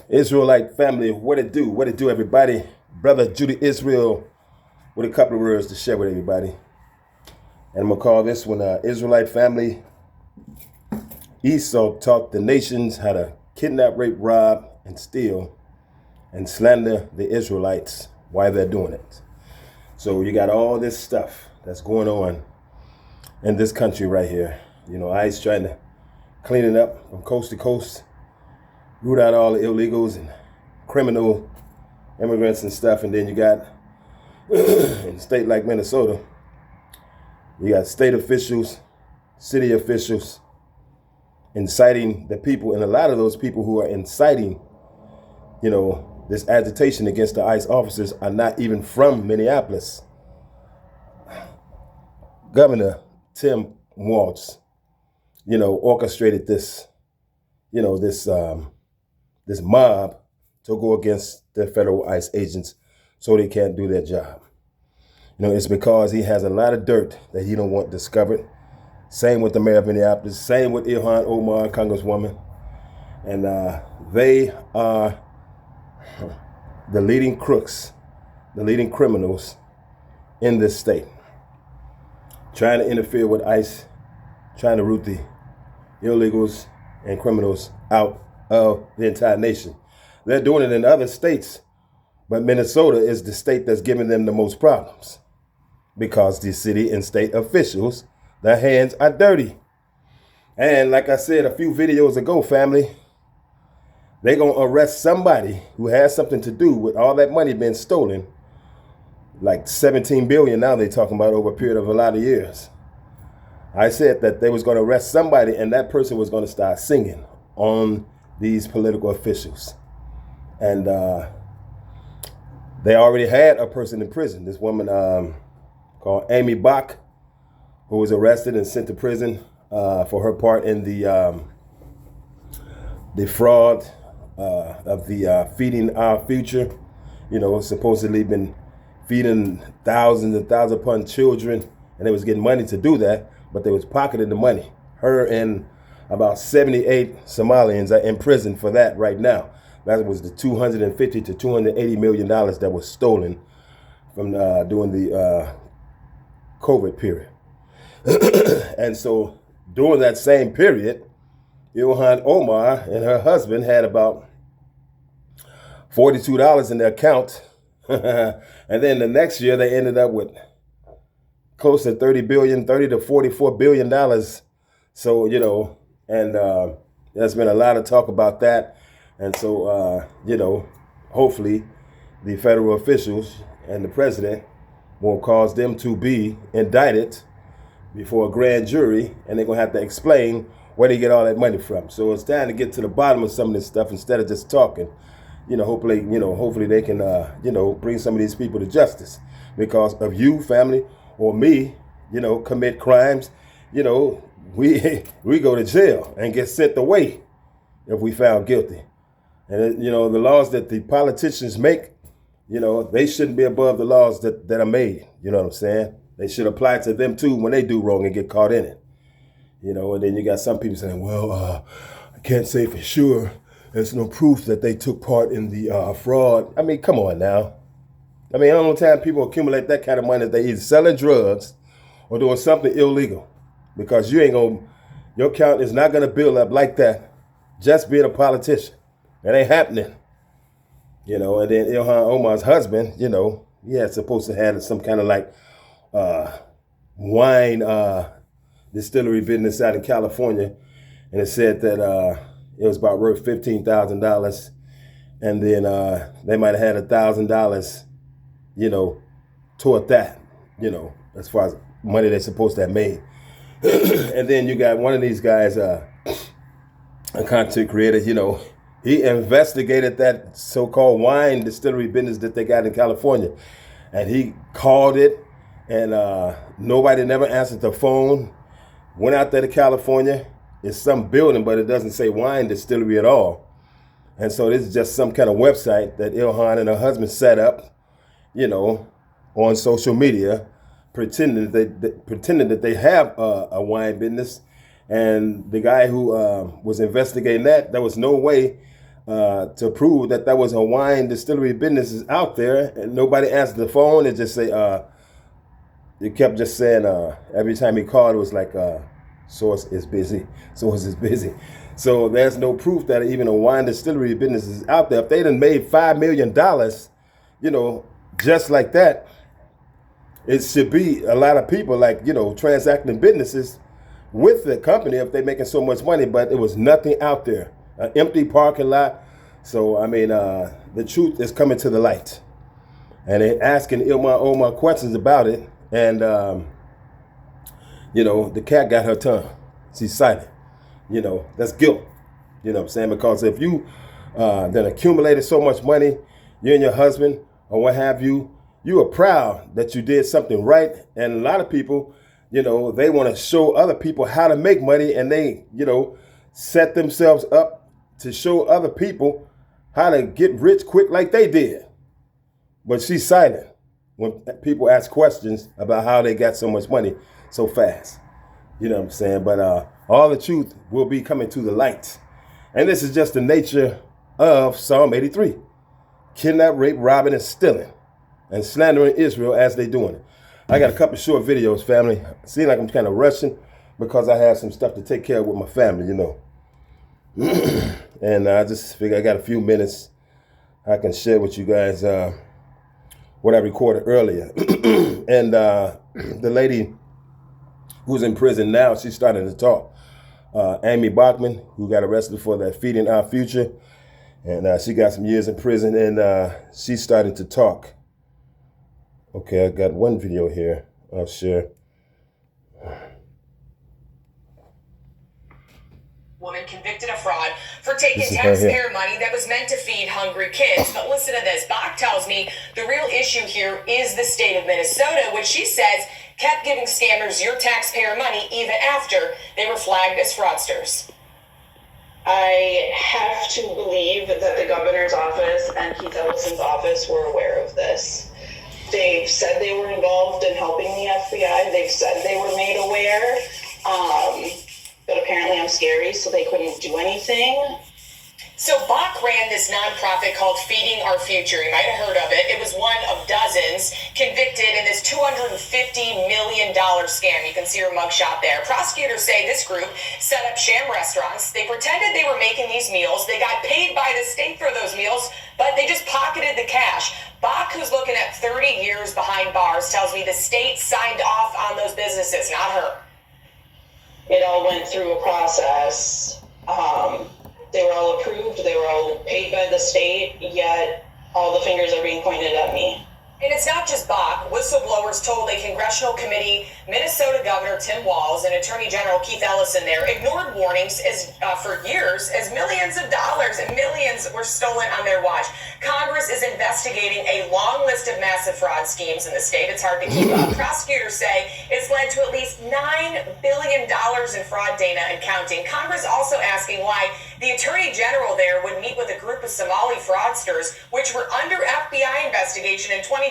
Israelite family, what it do? What it do, everybody? Brother Judy Israel with a couple of words to share with everybody. And I'm going to call this one Israelite family. Esau taught the nations how to kidnap, rape, rob, and steal, and slander the Israelites while they're doing it. So you got all this stuff that's going on in this country right here. You know, ICE trying to clean it up from coast to coast, root out all the illegals and criminal immigrants and stuff. And then you got, in a state like Minnesota, you got state officials, city officials inciting the people. And a lot of those people who are inciting, you know, this agitation against the ICE officers are not even from Minneapolis. Governor Tim Walz, you know, orchestrated this, you know, this mob to go against the federal ICE agents so they can't do their job. You know, it's because he has a lot of dirt that he don't want discovered. Same with the mayor of Minneapolis. Same with Ilhan Omar, Congresswoman. And they are the leading crooks, the leading criminals in this state. Trying to interfere with ICE, trying to root the illegals and criminals out of the entire nation. They're doing it in other states, but Minnesota is the state that's giving them the most problems because the city and state officials, their hands are dirty. And like I said a few videos ago, family, they're going to arrest somebody who has something to do with all that money being stolen. Like 17 billion now they're talking about over a period of a lot of years. I said that they was going to arrest somebody and that person was going to start singing on these political officials. And they already had a person in prison. This woman called Amy Bach, who was arrested and sent to prison for her part in the fraud of the Feeding Our Future. You know, supposedly been feeding thousands and thousands upon children, and they was getting money to do that, but they was pocketing the money. Her and about 78 Somalians are in prison for that right now. That was the $250 to $280 million that was stolen from during the COVID period. And so during that same period, Ilhan Omar and her husband had about $42 in their account. And then the next year they ended up with close to $30 to $44 billion. So, you know, and there's been a lot of talk about that. And so, you know, hopefully the federal officials and the president will cause them to be indicted before a grand jury, and they're going to have to explain where they get all that money from. So it's time to get to the bottom of some of this stuff instead of just talking. You know, hopefully they can, you know, bring some of these people to justice because of you, family, or me, you know, commit crimes. You know, we go to jail and get sent away if we found guilty. And, you know, the laws that the politicians make, you know, they shouldn't be above the laws that are made. You know what I'm saying? They should apply to them, too, when they do wrong and get caught in it. You know, and then you got some people saying, well, I can't say for sure. There's no proof that they took part in the fraud. I mean, come on now. I mean, how long time people accumulate that kind of money if they either selling drugs or doing something illegal? Because your account is not going to build up like that just being a politician. That ain't happening. You know, and then Ilhan Omar's husband, you know, he had supposed to have some kind of like wine distillery business out in California. And it said that it was about worth $15,000. And then they might have had $1,000, you know, toward that, you know, as far as money they're supposed to have made. And then you got one of these guys, a content creator, you know, he investigated that so-called wine distillery business that they got in California. And he called it, and nobody never answered the phone. Went out there to California. It's some building, but it doesn't say wine distillery at all. And so this is just some kind of website that Ilhan and her husband set up, you know, on social media, pretending that they have a wine business. And the guy who was investigating that, there was no way to prove that there was a wine distillery businesses out there, and nobody answered the phone. It just say it kept just saying every time he called, it was like source is busy, source is busy. So there's no proof that even a wine distillery business is out there. If they done made $5 million, just like that, it should be a lot of people transacting businesses with the company if they're making so much money. But it was nothing out there, an empty parking lot. So I mean, the truth is coming to the light, and they're asking Ilma questions about it. And the cat got her tongue. She's silent. That's guilt. You know what I'm saying? Because if you then accumulated so much money, you and your husband or what have you, you are proud that you did something right. And a lot of people, they want to show other people how to make money, and they, set themselves up to show other people how to get rich quick like they did. But she's silent when people ask questions about how they got so much money so fast. You know what I'm saying? But all the truth will be coming to the light. And this is just the nature of Psalm 83. Kidnap, rape, robbing, and stealing, and slandering Israel as they doing it. I got a couple short videos, family. Seem like I'm kind of rushing because I have some stuff to take care of with my family, And I just figure I got a few minutes I can share with you guys what I recorded earlier. And the lady who's in prison now, she's starting to talk. Amy Bachman, who got arrested for that Feeding Our Future. And she got some years in prison, and she's starting to talk. Okay, I got one video here I'll share. Woman convicted of fraud for taking taxpayer money that was meant to feed hungry kids. But listen to this. Bach tells me the real issue here is the state of Minnesota, which she says kept giving scammers your taxpayer money even after they were flagged as fraudsters. I have to believe that the governor's office and Keith Ellison's office were aware of this. They've said they were involved in helping the FBI. They've said they were made aware. But apparently I'm scary, so they couldn't do anything. So Bach ran this nonprofit called Feeding Our Future. You might have heard of it. It was one of dozens convicted in this $250 million scam. You can see her mugshot there. Prosecutors say this group set up sham restaurants. They pretended they were making these meals. They got paid by the state for those meals, but they just pocketed the cash. Bach, who's looking at 30 years behind bars, tells me the state signed off on those businesses, not her. It all went through a process. They were all approved, they were all paid by the state, yet all the fingers are being pointed at me. And it's not just Bach. Whistleblowers told a congressional committee Minnesota Governor Tim Walz and Attorney General Keith Ellison there ignored warnings for years as millions of dollars and millions were stolen on their watch. Congress is investigating a long list of massive fraud schemes in the state. It's hard to keep up. Prosecutors say it's led to at least $9 billion in fraud data and counting. Congress also asking why the Attorney General there would meet with a group of Somali fraudsters, which were under FBI investigation in 2021.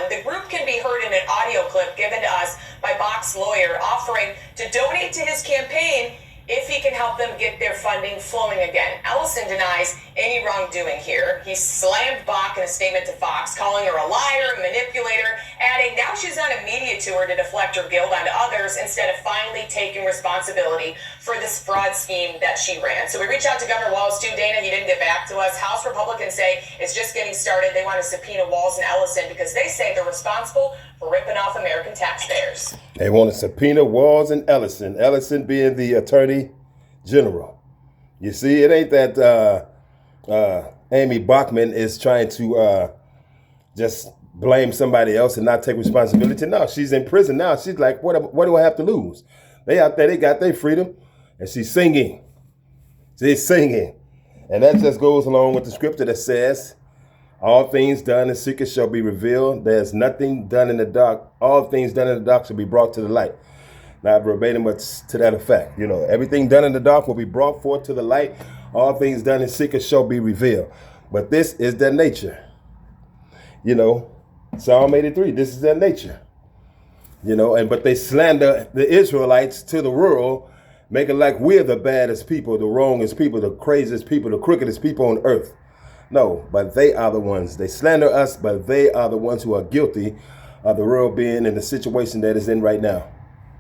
The group can be heard in an audio clip given to us by Bach's lawyer, offering to donate to his campaign if he can help them get their funding flowing again. Ellison denies any wrongdoing here. He slammed Bach in a statement to Fox, calling her a liar, a manipulator, adding now she's on a media tour to deflect her guilt onto others instead of finally taking responsibility for this fraud scheme that she ran. So we reached out to Governor Walz too, Dana. He didn't get back to us. House Republicans say it's just getting started. They want to subpoena Walz and Ellison because they say they're responsible for ripping off American taxpayers. They want to subpoena Walz and Ellison. Ellison being the Attorney General. You see, it ain't that Amy Bachman is trying to just blame somebody else and not take responsibility. No, she's in prison now. She's like, what do I have to lose? They out there, they got their freedom, and she's singing. She's singing. And that just goes along with the scripture that says, all things done in secret shall be revealed. There's nothing done in the dark. All things done in the dark shall be brought to the light. Not verbatim, but to that effect. You know, everything done in the dark will be brought forth to the light. All things done in secret shall be revealed. But this is their nature. You know, Psalm 83, this is their nature. You know, but they slander the Israelites to the world Make it like we're the baddest people, the wrongest people, the craziest people, the crookedest people on earth. No, but they are the ones. They slander us, but they are the ones who are guilty of the world being in the situation that it's in right now.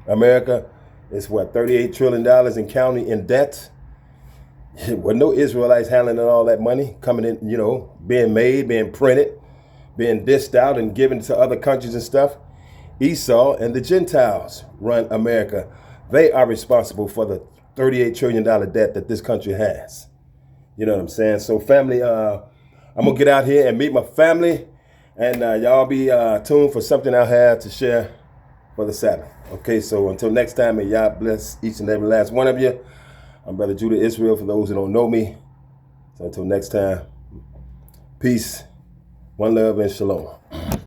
America is what, $38 trillion and counting in debt? With no Israelites handling all that money coming in, being made, being printed, being dished out and given to other countries and stuff. Esau and the Gentiles run America. They are responsible for the $38 trillion debt that this country has. You know what I'm saying? So family, I'm going to get out here and meet my family. And y'all be tuned for something I'll have to share for the Sabbath. Okay, so until next time, may y'all bless each and every last one of you. I'm Brother Judah Israel for those who don't know me. So until next time, peace, one love, and shalom.